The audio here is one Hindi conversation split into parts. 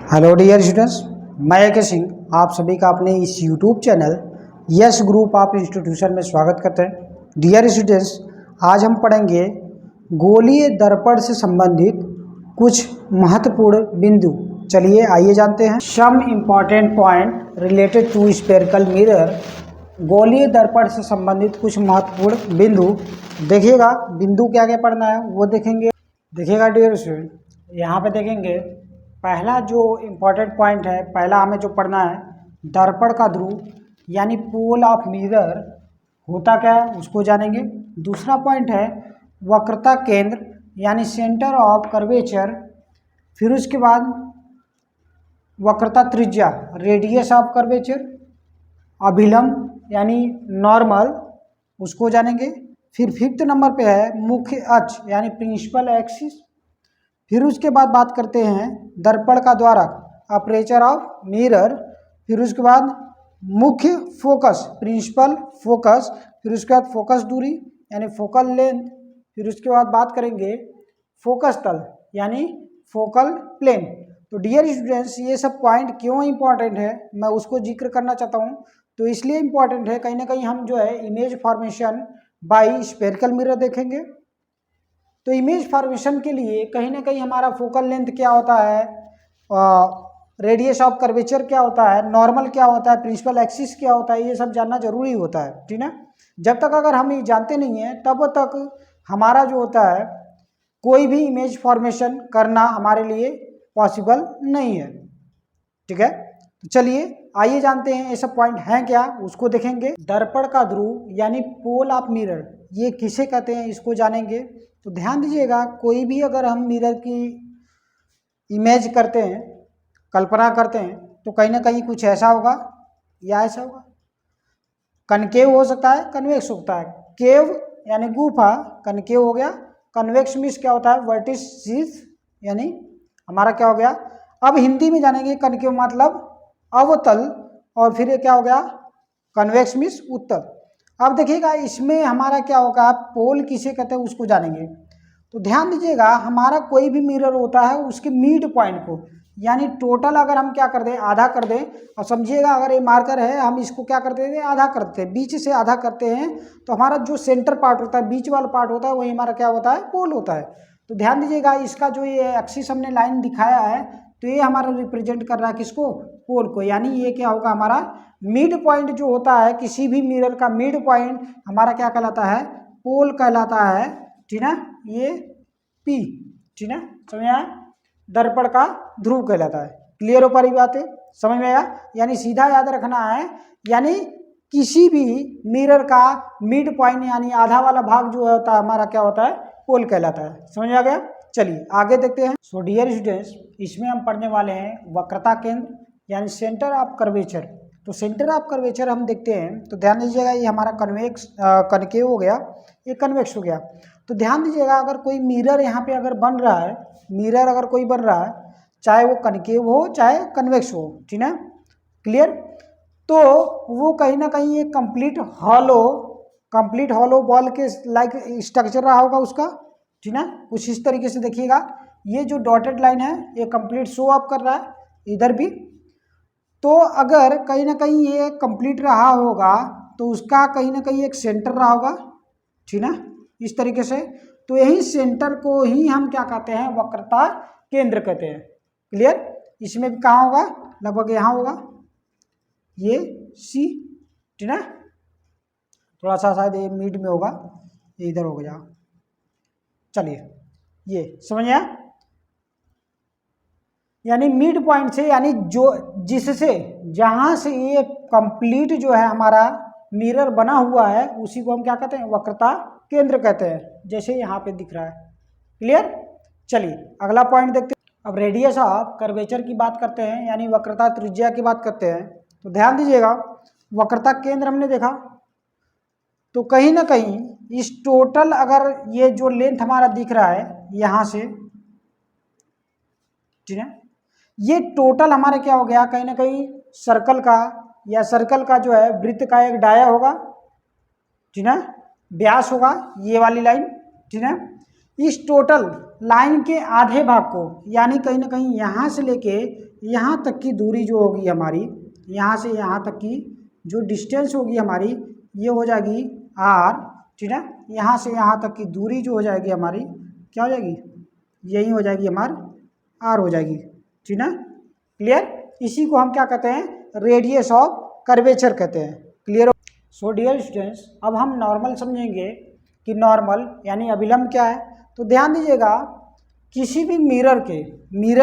हेलो डियर स्टूडेंट्स, मैं ए के सिंह आप सभी का अपने इस YouTube channel yes group of institution में स्वागत करते हैं। डियर स्टूडेंट्स, आज हम पढ़ेंगे गोलीय दर्पण से संबंधित कुछ महत्वपूर्ण बिंदु। चलिए आइए जानते हैं some important point related to spherical mirror. गोलीय दर्पण से संबंधित कुछ महत्वपूर्ण बिंदु। देखिएगा बिंदु क्या क्या पढ़ना है वो देखेंगे। देखिएगा डियर स्टूडेंट, यहाँ पे देखेंगे पहला जो इम्पोर्टेंट पॉइंट है, पहला हमें जो पढ़ना है दर्पण का ध्रुव यानी पोल ऑफ मिरर होता क्या है उसको जानेंगे। दूसरा पॉइंट है वक्रता केंद्र यानी सेंटर ऑफ कर्वेचर। फिर उसके बाद वक्रता त्रिज्या रेडियस ऑफ कर्वेचर। अभिलंब यानी नॉर्मल उसको जानेंगे। फिर फिफ्थ नंबर पे है मुख्य अक्ष यानी प्रिंसिपल एक्सिस। फिर उसके बाद बात करते हैं दर्पण का द्वारक अपर्चर ऑफ मिरर। फिर उसके बाद मुख्य फोकस प्रिंसिपल फोकस। फिर उसके बाद फोकस दूरी यानी फोकल लेंथ। फिर उसके बाद बात करेंगे फोकस तल यानी फोकल प्लेन। तो डियर स्टूडेंट्स, ये सब पॉइंट क्यों इंपॉर्टेंट है मैं उसको जिक्र करना चाहता हूँ। तो इसलिए इम्पॉर्टेंट है, कहीं ना कहीं हम जो है image formation by spherical mirror देखेंगे। तो इमेज फॉर्मेशन के लिए कहीं ना कहीं हमारा फोकल लेंथ क्या होता है, रेडियस ऑफ कर्वेचर क्या होता है, नॉर्मल क्या होता है, प्रिंसिपल एक्सिस क्या होता है, ये सब जानना जरूरी होता है। ठीक है, जब तक अगर हम ये जानते नहीं हैं तब तक हमारा जो होता है कोई भी इमेज फॉर्मेशन करना हमारे लिए पॉसिबल नहीं है। ठीक है, तो चलिए आइए जानते हैं ये सब पॉइंट हैं क्या उसको देखेंगे। दर्पण का ध्रुव यानी पोल ऑफ मिरर ये किसे कहते हैं इसको जानेंगे। तो ध्यान दीजिएगा, कोई भी अगर हम मिरर की इमेज करते हैं, कल्पना करते हैं, तो कहीं ना कहीं कुछ ऐसा होगा या ऐसा होगा। कनकेव हो सकता है, कन्वेक्स होता है। केव यानी गुफा कनकेव हो गया। कन्वेक्स मीन्स क्या होता है वर्टिसिस यानी हमारा क्या हो गया। अब हिंदी में जानेंगे कनकेव मतलब अवतल, और फिर ये क्या हो गया कन्वेक्स मीन्स उत्तल। अब देखिएगा इसमें हमारा क्या होगा, पोल किसे कहते हैं उसको जानेंगे। तो ध्यान दीजिएगा, हमारा कोई भी मिरर होता है उसके मिड पॉइंट को यानी टोटल अगर हम क्या कर दें आधा कर दें, और समझिएगा अगर ये मार्कर है हम इसको क्या करते हैं आधा करते हैं, बीच से आधा करते हैं, तो हमारा जो सेंटर पार्ट होता है बीच वाला पार्ट होता है वही हमारा क्या होता है पोल होता है। तो ध्यान दीजिएगा इसका जो ये एक्सिस हमने लाइन दिखाया है तो ये हमारा रिप्रेजेंट कर रहा है किसको, पोल को। यानी ये क्या होगा हमारा मिड पॉइंट जो होता है किसी भी मिरर का मिड पॉइंट हमारा क्या कहलाता है पोल कहलाता है। ठीक है, ये पी, ठीक है समझ में आया, दर्पण का ध्रुव कहलाता है। क्लियर हो पारी बातें, समझ में आया। यानी सीधा याद रखना है, यानी किसी भी मिरर का मिड पॉइंट यानी आधा वाला भाग जो होता है हमारा क्या होता है पोल कहलाता है। समझ में आ गया, चलिए आगे देखते हैं। सो डियर स्टूडेंट्स, इसमें हम पढ़ने वाले हैं वक्रता केंद्र यानी सेंटर ऑफ कर्वेचर। तो सेंटर ऑफ कर्वेचर हम देखते हैं, तो ध्यान दीजिएगा ये हमारा कनकेव हो गया, ये कन्वेक्स हो गया। तो ध्यान दीजिएगा अगर कोई मिरर यहाँ पे अगर बन रहा है, मिरर अगर कोई बन रहा है चाहे वो कनकेव हो चाहे कन्वेक्स हो, ठीक है क्लियर, तो वो कहीं ना कहीं एक कंप्लीट हॉलो बॉल के लाइक स्ट्रक्चर रहा होगा उसका। ठीक है, कुछ इस तरीके से देखिएगा, ये जो डॉटेड लाइन है ये कंप्लीट शो अप कर रहा है इधर भी। तो अगर कहीं ना कहीं ये कंप्लीट रहा होगा तो उसका कहीं ना कहीं एक सेंटर रहा होगा। ठीक है, इस तरीके से। तो यही सेंटर को ही हम क्या कहते हैं वक्रता केंद्र कहते हैं। क्लियर, इसमें भी कहाँ होगा लगभग यहाँ होगा ये सी। ठीक है, थोड़ा सा शायद ये मिड में होगा, ये इधर हो गया। चलिए ये समझ आया, यानी मिड पॉइंट से यानी जो जिससे जहां से ये कंप्लीट जो है हमारा मिरर बना हुआ है उसी को हम क्या कहते हैं वक्रता केंद्र कहते हैं, जैसे यहाँ पे दिख रहा है। क्लियर, चलिए अगला पॉइंट देखते हैं। अब रेडियस ऑफ कर्वेचर की बात करते हैं यानी वक्रता त्रिज्या की बात करते हैं। तो ध्यान दीजिएगा वक्रता केंद्र हमने देखा, तो कहीं ना कहीं इस टोटल अगर ये जो लेंथ हमारा दिख रहा है यहाँ से, ठीक है, ये टोटल हमारा क्या हो गया कहीं ना कहीं सर्कल का, या सर्कल का जो है वृत्त का एक डाया होगा। ठीक है, व्यास होगा ये वाली लाइन। ठीक है, इस टोटल लाइन के आधे भाग को, यानी कहीं ना कहीं यहाँ से लेके यहाँ तक की दूरी जो होगी हमारी, यहाँ से यहाँ तक की जो डिस्टेंस होगी हमारी, ये हो जाएगी r, ठीक है। यहाँ से यहाँ तक की दूरी जो हो जाएगी हमारी क्या हो जाएगी, यही हो जाएगी हमारी r हो जाएगी, ठीक है। क्लियर। इसी को हम क्या कहते हैं, रेडियस ऑफ कर्वेचर कहते हैं। क्लियर। सो डियर स्टूडेंट्स, अब हम नॉर्मल समझेंगे कि नॉर्मल यानी अभिलंब क्या है। तो ध्यान दीजिएगा, किसी भी मिरर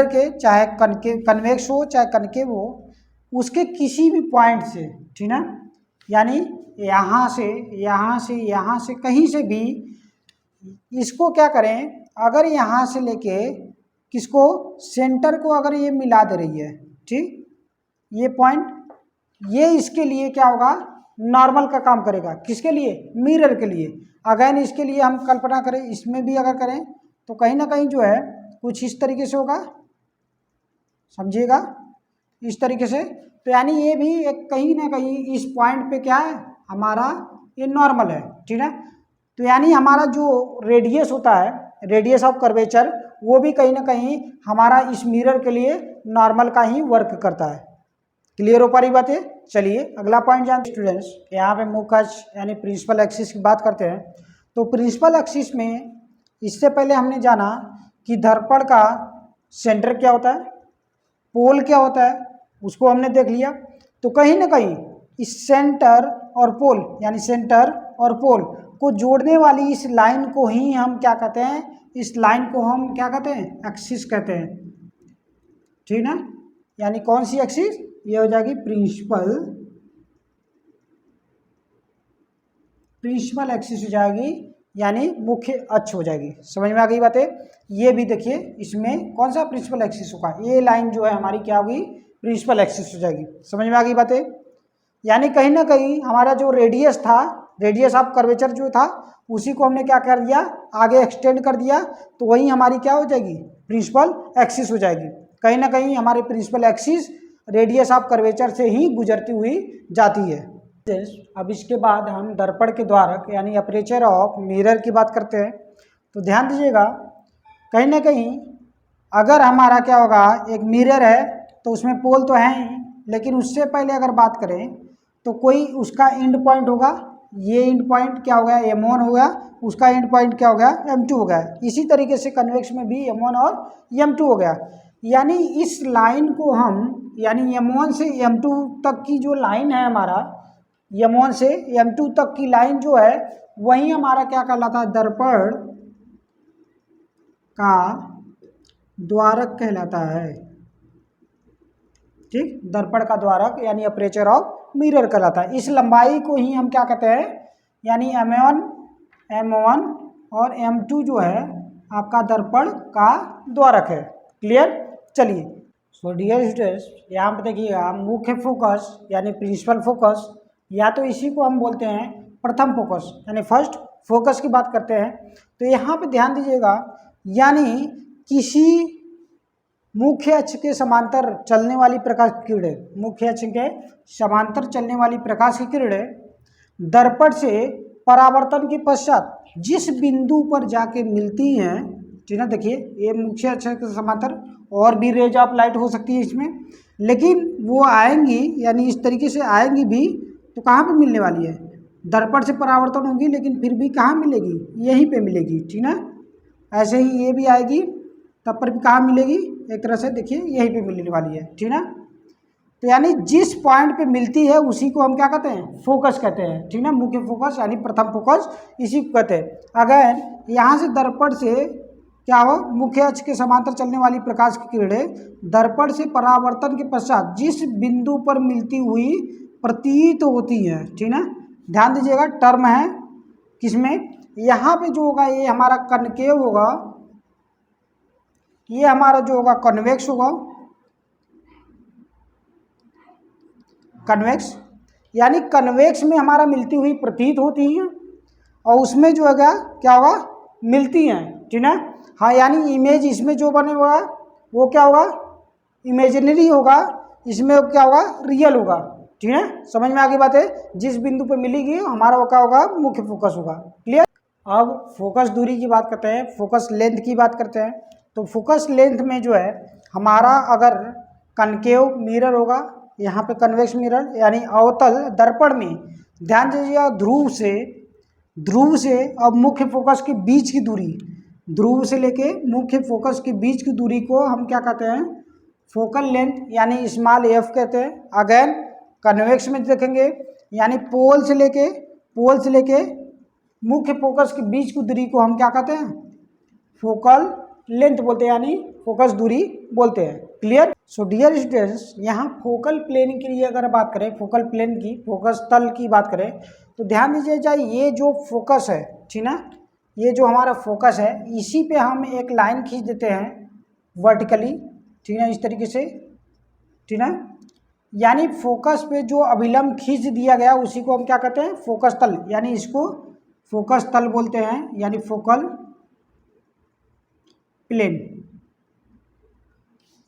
के चाहे कन्वेक्स हो चाहे कनकेव हो, उसके किसी भी पॉइंट से, ठीक है, यानी यहाँ से कहीं से भी इसको क्या करें, अगर यहाँ से लेके किसको, सेंटर को अगर ये मिला दे रही है, ठीक, ये पॉइंट, ये इसके लिए क्या होगा, नॉर्मल का काम करेगा। किसके लिए, मिरर के लिए। अगेन इसके लिए हम कल्पना करें, इसमें भी अगर करें तो कहीं ना कहीं जो है कुछ इस तरीके से होगा, समझिएगा, इस तरीके से। तो यानी ये भी एक कहीं ना कहीं इस पॉइंट पे क्या है हमारा, ये नॉर्मल है, ठीक है। तो यानी हमारा जो रेडियस होता है, रेडियस ऑफ कर्वेचर, वो भी कहीं ना कहीं हमारा इस मिरर के लिए नॉर्मल का ही वर्क करता है। क्लियर हो पा रही बातें। चलिए अगला पॉइंट जानते हैं स्टूडेंट्स। यहाँ पे मुख्य अक्ष यानी प्रिंसिपल एक्सिस की बात करते हैं। तो प्रिंसिपल एक्सिस में इससे पहले हमने जाना कि दर्पण का सेंटर क्या होता है, पोल क्या होता है, उसको हमने देख लिया। तो कहीं ना कहीं इस सेंटर और पोल, यानी सेंटर और पोल को जोड़ने वाली इस लाइन को ही हम क्या कहते हैं, इस लाइन को हम क्या कहते हैं, एक्सिस कहते हैं, ठीक है। यानी कौन सी एक्सिस, ये हो जाएगी प्रिंसिपल एक्सिस हो जाएगी, यानी मुख्य अक्ष हो जाएगी। समझ में आ गई बातें। ये भी देखिए, इसमें कौन सा प्रिंसिपल एक्सिस होगा, ये लाइन जो है हमारी क्या होगी, प्रिंसिपल एक्सिस हो जाएगी। समझ में आ गई बातें। यानी कहीं ना कहीं हमारा जो रेडियस था, रेडियस ऑफ कर्वेचर जो था, उसी को हमने क्या कर दिया, आगे एक्सटेंड कर दिया। तो वही हमारी क्या हो जाएगी, प्रिंसिपल एक्सिस हो जाएगी। कहीं ना कहीं हमारे principal axis radius of curvature से ही गुजरती हुई जाती है। अब इसके बाद हम दर्पण के द्वारक यानी अपर्चर ऑफ मिरर की बात करते हैं। तो ध्यान दीजिएगा, कहीं ना कहीं अगर हमारा क्या होगा, एक मिरर है तो उसमें पोल तो है ही, लेकिन उससे पहले अगर बात करें तो कोई उसका एंड पॉइंट होगा। ये एंड पॉइंट क्या हो गया, M1 हो गया, उसका एंड पॉइंट क्या हो गया, M2 हो गया। इसी तरीके से कन्वेक्स में भी M1 और M2 हो गया। यानी इस लाइन को हम, यानी M1 से M2 तक की जो लाइन है हमारा, M1 से M2 तक की लाइन जो है, वही हमारा क्या कहलाता है, दर्पण का द्वारक कहलाता है। ठीक, दर्पण का द्वारक यानी अपर्चर ऑफ मिरर कहलाता है। इस लंबाई को ही हम क्या कहते हैं, यानी M1 और M2 जो है आपका दर्पण का द्वारक है। क्लियर। चलिए, सो डियर स्टूडेंट्स, यहाँ पर देखिएगा, मुख्य फोकस यानी प्रिंसिपल फोकस, या तो इसी को हम बोलते हैं प्रथम फोकस यानी फर्स्ट फोकस की बात करते हैं। तो यहाँ पे ध्यान दीजिएगा, यानी किसी मुख्य अक्ष के समांतर चलने वाली प्रकाश की किरणें, मुख्य अक्ष के समांतर चलने वाली प्रकाश की किरणें दर्पण से परावर्तन के पश्चात जिस बिंदु पर जाके मिलती हैं, ठीक है, देखिए ये मुख्य अक्ष के समांतर, और भी रेज ऑफ लाइट हो सकती है इसमें, लेकिन वो आएंगी, यानी इस तरीके से आएंगी भी, तो कहाँ पे मिलने वाली है, दर्पण से परावर्तन होगी, लेकिन फिर भी कहाँ मिलेगी, यहीं पे मिलेगी, ठीक है। ऐसे ही ये भी आएगी, तब पर भी कहाँ मिलेगी, एक तरह से देखिए यहीं पे मिलने वाली है, ठीक है। तो यानी जिस पॉइंट पे मिलती है उसी को हम क्या कहते हैं, फोकस कहते हैं, ठीक है। मुख्य फोकस यानी प्रथम फोकस, इसी को कहते हैं। अगर यहाँ से दर्पण से क्या हो, मुख्य अक्ष के समांतर चलने वाली प्रकाश की किरणें दर्पण से परावर्तन के पश्चात जिस बिंदु पर मिलती हुई प्रतीत होती है, ठीक है। ध्यान दीजिएगा, टर्म है किसमें, यहाँ पे जो होगा ये हमारा कनकेव होगा, ये हमारा जो होगा कन्वेक्स होगा, कन्वेक्स, यानी कन्वेक्स में हमारा मिलती हुई प्रतीत होती हैं, और उसमें जो है क्या होगा, मिलती हैं, ठीक है। हाँ, यानी इमेज इसमें जो बने हुआ है वो क्या होगा, इमेजिनरी होगा, इसमें क्या होगा, रियल होगा, ठीक है। समझ में आ गई बात है। जिस बिंदु पे मिलेगी हमारा वो क्या होगा, मुख्य फोकस होगा। क्लियर। अब फोकस दूरी की बात करते हैं, फोकस लेंथ की बात करते हैं। तो फोकस लेंथ में जो है हमारा अगर कनकेव मिरर होगा, यहाँ पे कन्वेक्स मिरर यानी अवतल दर्पण में ध्यान दीजिएगा, ध्रुव से अब मुख्य फोकस के बीच की दूरी, ध्रुव से लेके मुख्य फोकस के बीच की दूरी को हम क्या कहते हैं, फोकल लेंथ यानी स्मॉल एफ कहते हैं। अगेन कन्वेक्स में देखेंगे यानी पोल से लेके मुख्य फोकस के बीच की दूरी को हम क्या कहते हैं, फोकल लेंथ बोलते हैं, यानी फोकस दूरी बोलते हैं। क्लियर। सो डियर स्टूडेंट्स, यहाँ फोकल प्लेन के लिए अगर बात करें, फोकल प्लेन की, फोकस तल की बात करें, तो ध्यान दीजिए चाहे ये जो फोकस है, ठीक ना, ये जो हमारा फोकस है इसी पे हम एक लाइन खींच देते हैं वर्टिकली, ठीक है, इस तरीके से, ठीक है, यानी फोकस पे जो अभिलंब खींच दिया गया उसी को हम क्या कहते हैं, फोकस तल, यानी इसको फोकस तल बोलते हैं, यानी फोकल प्लेन।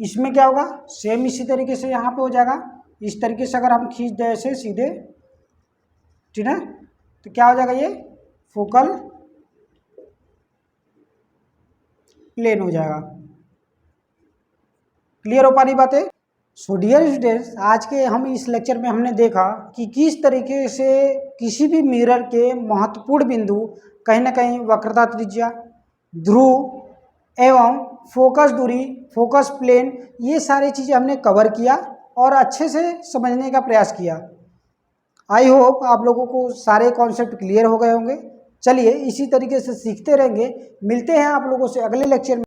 इसमें क्या होगा, सेम इसी तरीके से यहाँ पे हो जाएगा, इस तरीके से अगर हम खींच दें ऐसे सीधे, ठीक है, तो क्या हो जाएगा, ये फोकल प्लेन हो जाएगा। क्लियर हो पा रही बातें। सो डियर स्टूडेंट्स, आज के हम इस लेक्चर में हमने देखा कि किस तरीके से किसी भी मिरर के महत्वपूर्ण बिंदु, कहीं ना कहीं वक्रता त्रिज्या, ध्रुव एवं फोकस दूरी, फोकस प्लेन, ये सारी चीज़ें हमने कवर किया और अच्छे से समझने का प्रयास किया। आई होप आप लोगों को सारे कॉन्सेप्ट क्लियर हो गए होंगे। चलिए इसी तरीके से सीखते रहेंगे, मिलते हैं आप लोगों से अगले लेक्चर में।